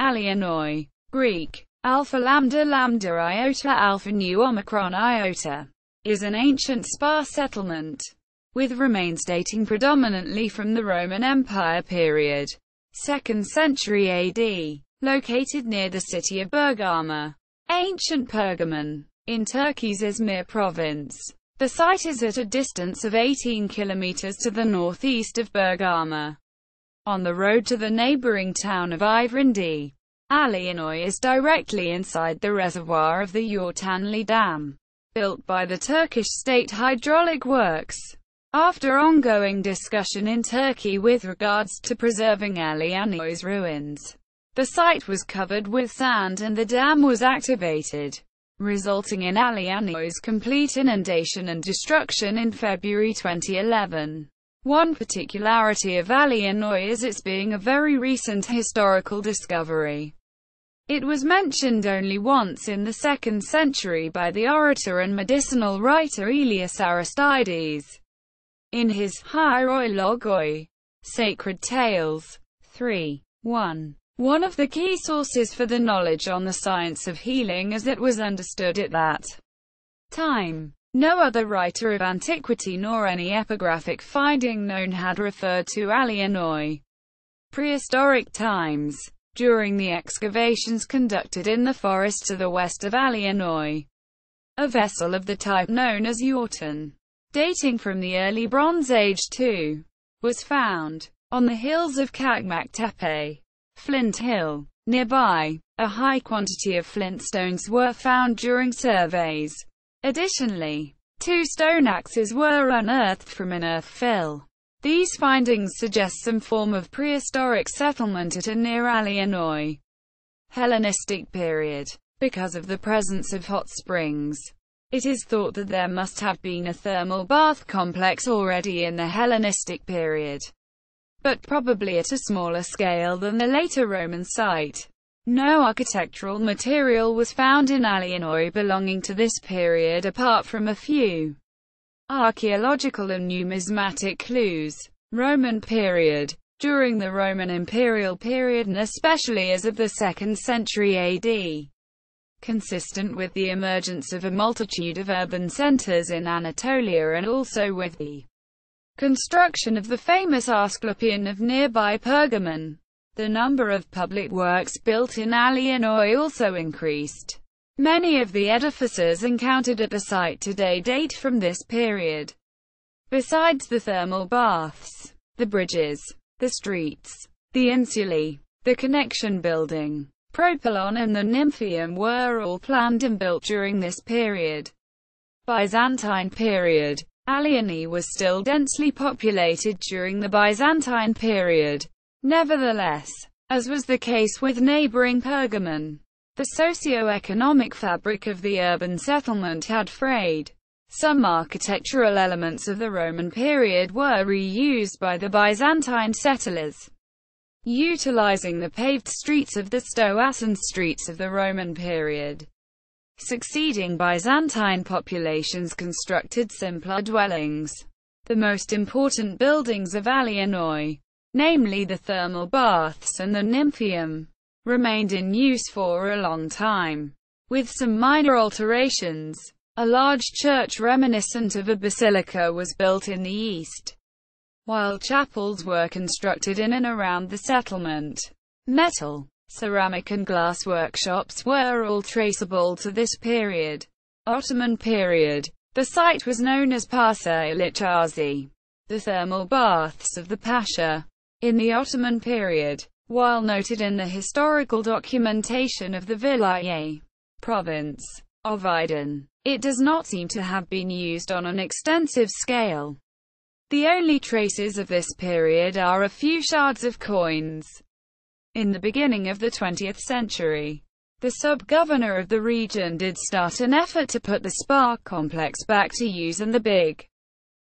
Allianoi. Greek. Alpha lambda lambda iota alpha nu omicron iota, is an ancient spa settlement, with remains dating predominantly from the Roman Empire period, 2nd century AD, located near the city of Bergama, ancient Pergamon, in Turkey's İzmir province. The site is at a distance of 18 kilometers to the northeast of Bergama, on the road to the neighboring town of İvrindi. Allianoi is directly inside the reservoir of the Yortanlı Dam, built by the Turkish State Hydraulic Works. After ongoing discussion in Turkey with regards to preserving Allianoi's ruins, the site was covered with sand and the dam was activated, resulting in Allianoi's complete inundation and destruction in February 2011. One particularity of Allianoi is its being a very recent historical discovery. It was mentioned only once in the 2nd century by the orator and medicinal writer Aelius Aristides, in his Hieroi Logoi, Sacred Tales, 3:1. One of the key sources for the knowledge on the science of healing as it was understood at that time. No other writer of antiquity nor any epigraphic finding known had referred to Allianoi. Prehistoric times. During the excavations conducted in the forest to the west of Allianoi, a vessel of the type known as Yortan, dating from the early Bronze Age too, was found on the hills of Çakmaktepe, Flint Hill. Nearby, a high quantity of flint stones were found during surveys. Additionally, 2 stone axes were unearthed from an earth fill. These findings suggest some form of prehistoric settlement at or near Allianoi. Hellenistic period. Because of the presence of hot springs, it is thought that there must have been a thermal bath complex already in the Hellenistic period, but probably at a smaller scale than the later Roman site. No architectural material was found in Allianoi belonging to this period apart from a few archaeological and numismatic clues. Roman period. During the Roman imperial period and especially as of the 2nd century AD, consistent with the emergence of a multitude of urban centers in Anatolia and also with the construction of the famous Asclepion of nearby Pergamon, the number of public works built in Allianoi also increased. Many of the edifices encountered at the site today date from this period. Besides the thermal baths, the bridges, the streets, the insulae, the connection building, propylon and the nymphaeum were all planned and built during this period. Byzantine period. Alliany was still densely populated during the Byzantine period. Nevertheless, as was the case with neighboring Pergamon, the socio-economic fabric of the urban settlement had frayed. Some architectural elements of the Roman period were reused by the Byzantine settlers, utilizing the paved streets of the Stoas and streets of the Roman period. Succeeding Byzantine populations constructed simpler dwellings. The most important buildings of Allianoi, namely the thermal baths and the nymphaeum, remained in use for a long time, with some minor alterations. A large church reminiscent of a basilica was built in the east, while chapels were constructed in and around the settlement. Metal, ceramic and glass workshops were all traceable to this period. Ottoman period. The site was known as Pasailicasi, the thermal baths of the Pasha, in the Ottoman period. While noted in the historical documentation of the Vilayet province of Aydın, it does not seem to have been used on an extensive scale. The only traces of this period are a few shards of coins. In the beginning of the 20th century, the sub-governor of the region did start an effort to put the spa complex back to use and the big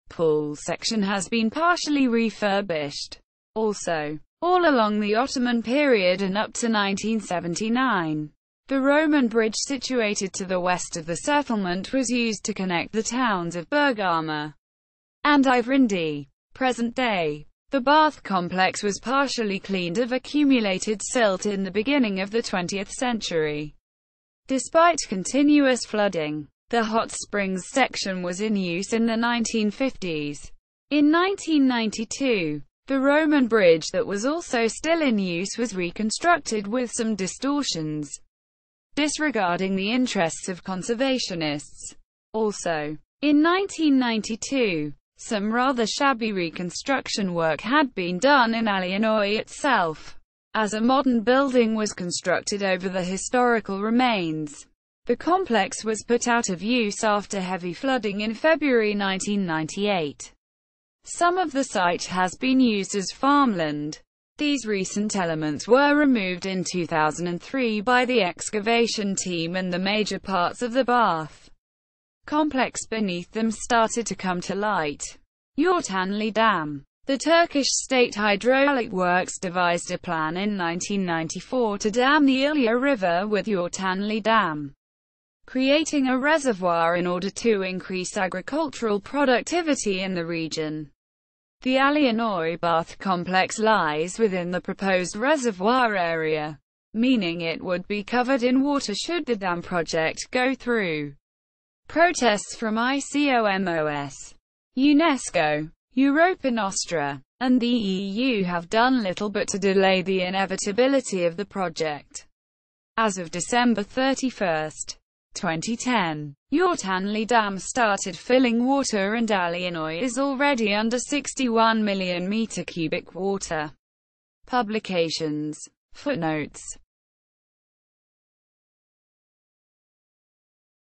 pool section has been partially refurbished. Also, all along the Ottoman period and up to 1979, the Roman bridge situated to the west of the settlement was used to connect the towns of Bergama and İvrindi. Present day. The bath complex was partially cleaned of accumulated silt in the beginning of the 20th century. Despite continuous flooding, the hot springs section was in use in the 1950s. In 1992, the Roman bridge that was also still in use was reconstructed with some distortions, disregarding the interests of conservationists. Also, in 1992, some rather shabby reconstruction work had been done in Allianoi itself, as a modern building was constructed over the historical remains. The complex was put out of use after heavy flooding in February 1998. Some of the site has been used as farmland. These recent elements were removed in 2003 by the excavation team, and the major parts of the bath complex beneath them started to come to light. Yortanlı Dam. The Turkish State Hydraulic Works devised a plan in 1994 to dam the Ilia River with Yortanlı Dam, creating a reservoir in order to increase agricultural productivity in the region. The Allianoi bath complex lies within the proposed reservoir area, meaning it would be covered in water should the dam project go through. Protests from ICOMOS, UNESCO, Europe and Austria, and the EU have done little but to delay the inevitability of the project. As of December 31, 2010, Yortanlı Dam started filling water and Allianoi is already under 61 million meter cubic water. Publications. Footnotes.